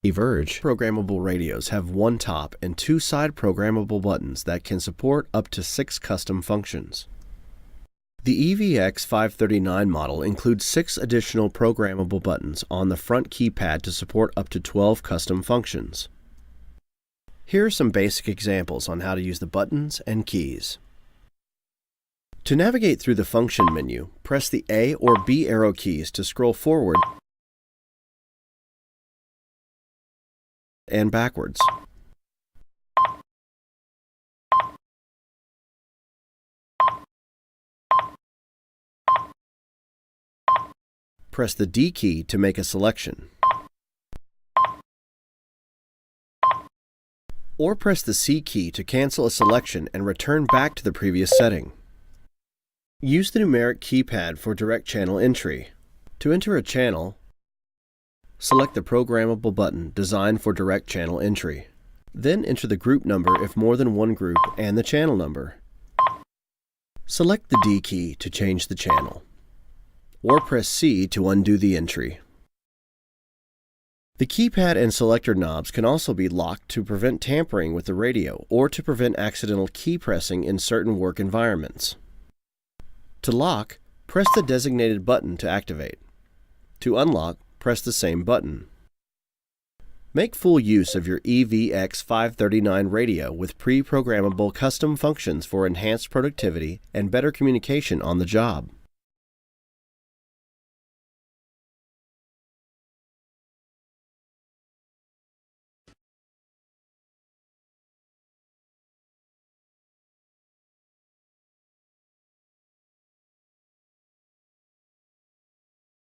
eVerge programmable radios have one top and two side programmable buttons that can support up to 6 custom functions. The EVX 539 model includes 6 additional programmable buttons on the front keypad to support up to 12 custom functions. Here are some basic examples on how to use the buttons and keys. To navigate through the function menu, press the A or B arrow keys to scroll forward and backwards. Press the D key to make a selection. Or press the C key to cancel a selection and return back to the previous setting. Use the numeric keypad for direct channel entry. To enter a channel, select the programmable button designed for direct channel entry. Then enter the group number if more than one group and the channel number. Select the D key to change the channel, or press C to undo the entry. The keypad and selector knobs can also be locked to prevent tampering with the radio or to prevent accidental key pressing in certain work environments. To lock, press the designated button to activate. To unlock, press the same button. Make full use of your EVX 539 radio with pre-programmable custom functions for enhanced productivity and better communication on the job.